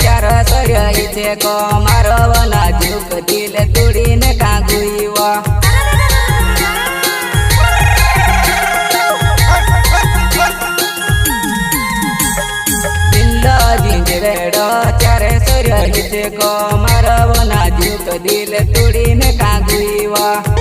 चार सर्य को मारवना झुक दिल तुड़ी ने कागुईवा चार सर्य को मारवना झुक दिल तुड़ी ने कागुईवा।